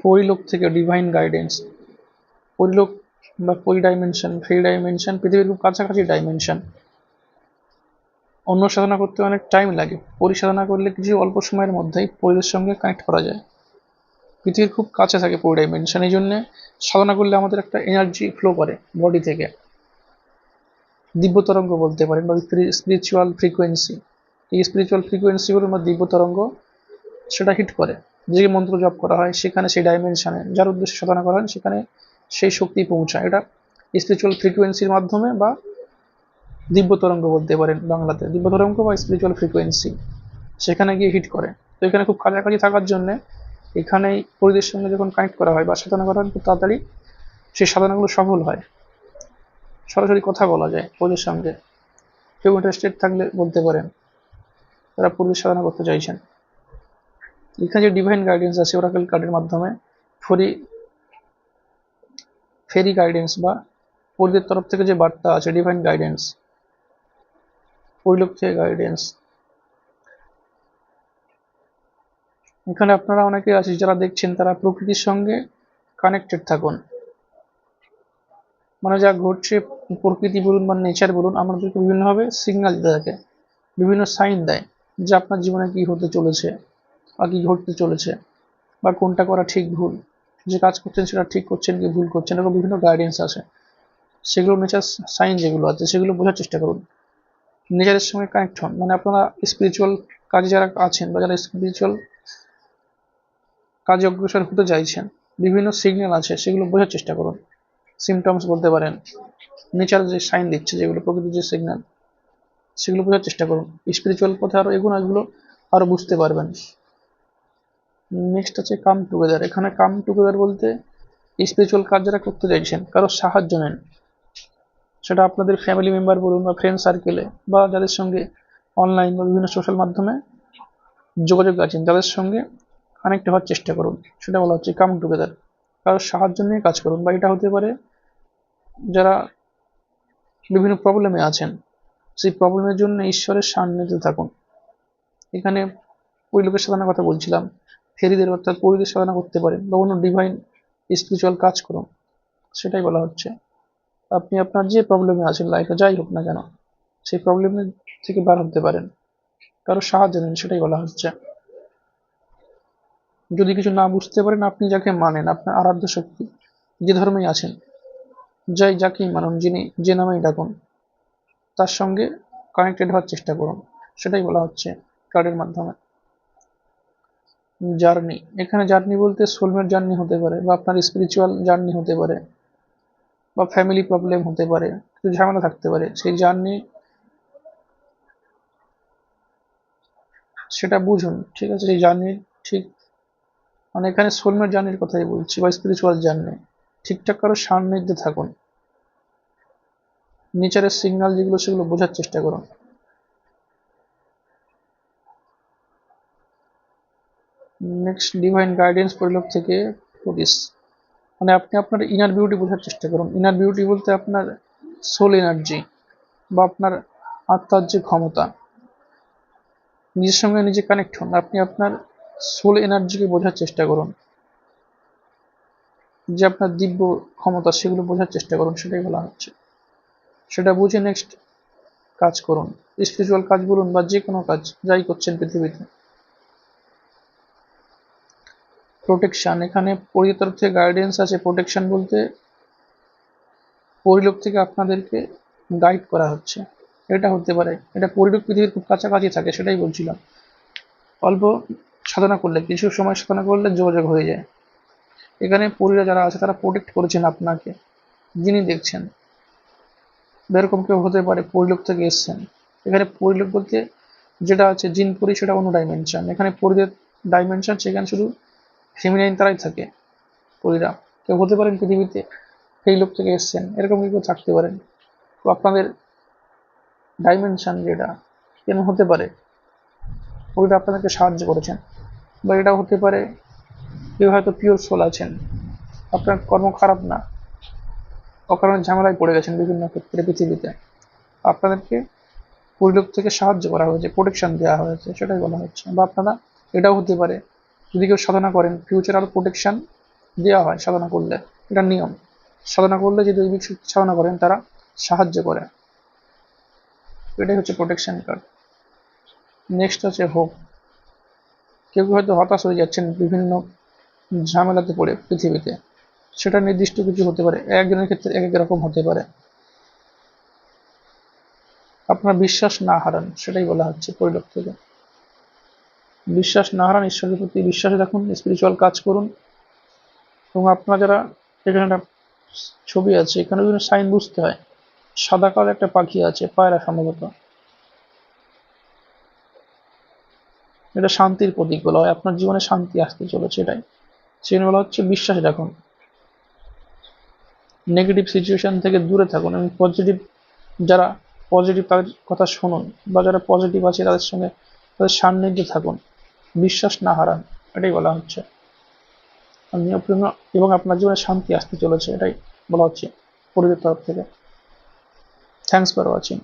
পরিলোক থেকে divine guidance. পরিলোক বা পরিডাইমেনশন, free dimension পৃথিবীর খুব কাছাকাছি ডাইমেনশন। অন্য সাধনা করতে অনেক টাইম লাগে, পরিসাধনা করলে কিছু অল্প সময়ের মধ্যেই পরিবের সঙ্গে কানেক্ট করা যায়। পৃথিবীর খুব কাছে থাকে পরি ডাইমেনশন, এই জন্যে সাধনা করলে আমাদের একটা এনার্জি ফ্লো করে বডি থেকে। দিব্য তরঙ্গ বলতে পারেন বা স্পিরিচুয়াল ফ্রিকোয়েন্সি। এই স্পিরিচুয়াল ফ্রিকোয়েন্সিগুলো বা দিব্য তরঙ্গ সেটা হিট করে, যে মন্ত্র জপ করা হয় সেখানে সেই ডাইমেনশনে যার উদ্দেশ্যে সাধনা করা হয় সেখানে সেই শক্তি পৌঁছায়। এটা স্পিরিচুয়াল ফ্রিকোয়েন্সির মাধ্যমে বা দিব্য তরঙ্গ বলতে পারেন বাংলাতে, দিব্য তরঙ্গ বা স্পিরিচুয়াল ফ্রিকোয়েন্সি সেখানে গিয়ে হিট করে। তো এখানে খুব কাছাকাছি থাকার জন্য এখানেই পরিবেশের সঙ্গে যখন কানেক্ট করা হয় বা সাধনা করা হয় খুব তাড়াতাড়ি সেই সাধনাগুলো সফল হয়। সরাসরি কথা বলা যায় পরিবেশের সঙ্গে। কেউ ইন্টারেস্টেড থাকলে বলতে পারেন তারা পরিবেশ সাধনা করতে চাইছেন। এখানে যে ডিভাইন গাইডেন্স আছে ওরাকেল কার্ডের মাধ্যমে ফেরি গাইডেন্স বা পরিবের তরফ থেকে যে বার্তা আছে ডিভাইন গাইডেন্স, পরিলোক থেকে গাইডেন্স। এখানে আপনারা অনেকে আছে যারা দেখছেন তারা প্রকৃতির সঙ্গে কানেক্টেড থাকুন, মানে যা ঘটছে প্রকৃতি বলুন বা নেচার বলুন আমাদেরকে বিভিন্নভাবে সিগন্যাল দিতে থাকে, বিভিন্ন সাইন দেয় যে আপনার জীবনে কি হতে চলেছে বা কি ঘটতে চলেছে বা কোনটা করা ঠিক ভুল, যে কাজ করছেন সেটা ঠিক করছেন কি ভুল করছেন, এরকম বিভিন্ন গাইডেন্স আছে। সেগুলো নেচার সাইন যেগুলো আছে সেগুলো বোঝার চেষ্টা করুন, নেচারের সঙ্গে কানেক্ট হন। মানে আপনারা স্পিরিচুয়াল কাজে যারা আছেন বা যারা স্পিরিচুয়াল কাজে অগ্রসর হতে চাইছেন বিভিন্ন সিগন্যাল আছে সেগুলো বোঝার চেষ্টা করুন। সিমটমস বলতে পারেন, নেচার যে সাইন দিচ্ছে যেগুলো প্রকৃতির যে সিগন্যাল সেগুলো বোঝার চেষ্টা করুন। স্পিরিচুয়াল পথে আরো এগুলো এগুলো আরো বুঝতে পারবেন। নেক্সট আছে কাম টুগেদার। এখানে কাম টুগেদার বলতে স্পিরিচুয়াল কাজ যারা করতে চাইছেন কারো সাহায্য নেন, সেটা আপনাদের ফ্যামিলি মেম্বার বলুন বা ফ্রেন্ড সার্কেলে বা যাদের সঙ্গে অনলাইন বা বিভিন্ন সোশ্যাল মাধ্যমে যোগাযোগ আছেন তাদের সঙ্গে কানেক্ট হওয়ার চেষ্টা করুন, সেটা বলা হচ্ছে কাম টুগেদার। কারোর সাহায্য নিয়ে কাজ করুন, বা এটা হতে পারে যারা বিভিন্ন প্রবলেমে আছেন সেই প্রবলেমের জন্য ঈশ্বরের সান্নিধ্যে থাকুন। এখানে পরিলোকের সাধনার কথা বলছিলাম, ফেরিদের অর্থাৎ পরিদের সাধনা করতে পারেন বা অন্য ডিভাইন স্পিরিচুয়াল কাজ করুন, সেটাই বলা হচ্ছে। আপনি আপনার যে প্রবলেমে আছেন লাইফে যাই হোক না কেন সেই প্রবলেমের থেকে বার হতে পারেন, কারো সাহায্য নেন, সেটাই বলা হচ্ছে। যদি কিছু না বুঝতে পারেন আপনি যাকে মানেন আপনার আরাধ্য শক্তি, যে ধর্মেই আছেন যাকেই মানুন, যিনি যে নামেই ডাকুন তার সঙ্গে কানেক্টেড হওয়ার চেষ্টা করুন, সেটাই বলা হচ্ছে কার্ডের মাধ্যমে। জার্নি, এখানে জার্নি বলতে সোলমেট জার্নি হতে পারে বা আপনার স্পিরিচুয়াল জার্নি হতে পারে বা ফ্যামিলি প্রবলেম হতে পারে, কিছু ঝামেলা থাকতে পারে, সেই জার্নি সেটা বুঝুন। ঠিক আছে, সেই জার্নি ঠিক মানে এখানে সোলমেট জার্নির কথাই বলছি বা স্পিরিচুয়াল জার্নি। ঠিকঠাক কারো সান্নিধ্যে থাকুন, নেচারের সিগন্যাল যেগুলো সেগুলো বোঝার চেষ্টা করুন। নেক্সট ডিভাইন গাইডেন্স পরিলোক থেকে পুলিশ, মানে আপনি আপনার ইনার বিউটি বোঝার চেষ্টা করুন। ইনার বিউটি বলতে আপনার সোল এনার্জি বা আপনার আত্মার যে ক্ষমতা, নিজের সঙ্গে নিজে কানেক্ট হন, আপনি আপনার সোল এনার্জিকে বোঝার চেষ্টা করুন, যে আপনার দিব্য ক্ষমতা সেগুলো বোঝার চেষ্টা করুন, সেটাই বলা হচ্ছে। সেটা বুঝে নেক্সট কাজ করুন, স্পিরিচুয়াল কাজ বলুন বা যে কোনো কাজ যাই করছেন পৃথিবীতে। প্রোটেকশন, এখানে পরির তরফ থেকে গাইডেন্স আছে। প্রোটেকশন বলতে পরিলোক থেকে আপনাদেরকে গাইড করা হচ্ছে, এটা হতে পারে এটা পরিলোক পৃথিবীর খুব কাছাকাছি থাকে, সেটাই বলছিলাম। অল্প সাধনা করলে কিছু সময় সাধনা করলে যোগাযোগ হয়ে যায়। এখানে পরিরা যারা আছে তারা প্রোটেক্ট করেছেন আপনাকে, যিনি দেখছেন। এরকম কেউ হতে পারে পরিলোক থেকে এসছেন। এখানে পরিলোক বলতে যেটা আছে জিন পরি সেটা অন্য ডাইমেনশন, এখানে পরিদের ডাইমেনশন সেখানে শুধু ফেমিনাইন তারাই থাকে পরিরা। কেউ হতে পারেন পৃথিবীতে সেই লোক থেকে এসছেন, এরকম কেউ থাকতে পারেন। তো আপনাদের ডাইমেনশন যেটা কেন হতে পারে পরিরা আপনাদেরকে সাহায্য করেছেন, বা এটা হতে পারে কেউ হয়তো পিওর সোল আছেন, আপনার কর্ম খারাপ না, অকারণে ঝামেলায় পড়ে গেছেন বিভিন্ন ক্ষেত্রে পৃথিবীতে, আপনাদেরকে পরিলোক থেকে সাহায্য করা হয়েছে, প্রোটেকশন দেওয়া হয়েছে, সেটাই বলা হচ্ছে। বা আপনারা এটাও হতে পারে যদি কেউ সাধনা করেন ফিউচার আরও প্রোটেকশন দেওয়া হয় সাধনা করলে, এটা নিয়ম। সাধনা করলে যে দৈবিক শক্তি সাধনা করেন তারা সাহায্য করে, এটাই হচ্ছে প্রোটেকশন কার্ড। নেক্সট হচ্ছে হোপ। কেউ কেউ হয়তো হতাশ হয়ে যাচ্ছেন বিভিন্ন ঝামেলাতে পড়ে পৃথিবীতে, সেটা নির্দিষ্ট কিছু হতে পারে, একজনের ক্ষেত্রে এক এক রকম হতে পারে। আপনার বিশ্বাস না হারান, সেটাই বলা হচ্ছে পরিলোক থেকে। বিশ্বাস না হারান, ঈশ্বরের প্রতি বিশ্বাস রাখুন, স্পিরিচুয়াল কাজ করুন। এবং আপনারা যারা, এখানে একটা ছবি আছে, এখানে বিভিন্ন সাইন বুঝতে হয়। সাদা কালো একটা পাখি আছে, পায়রা সম্ভবত, এটা শান্তির প্রতীক বলা হয়। আপনার জীবনে শান্তি আসতে চলেছে, এটাই সেখানে বলা হচ্ছে বিশ্বাস রাখুন, নেগেটিভ সিচুয়েশন থেকে দূরে থাকুন এবং পজিটিভ, যারা পজিটিভ তাদের কথা শুনুন, বা যারা পজিটিভ আছে তাদের সঙ্গে, তাদের সান্নিধ্যে থাকুন, বিশ্বাস না হারান, এটাই বলা হচ্ছে। এবং আপনার জীবনে শান্তি আসতে চলেছে, এটাই বলা হচ্ছে পরিবের তরফ থেকে। Thanks for watching.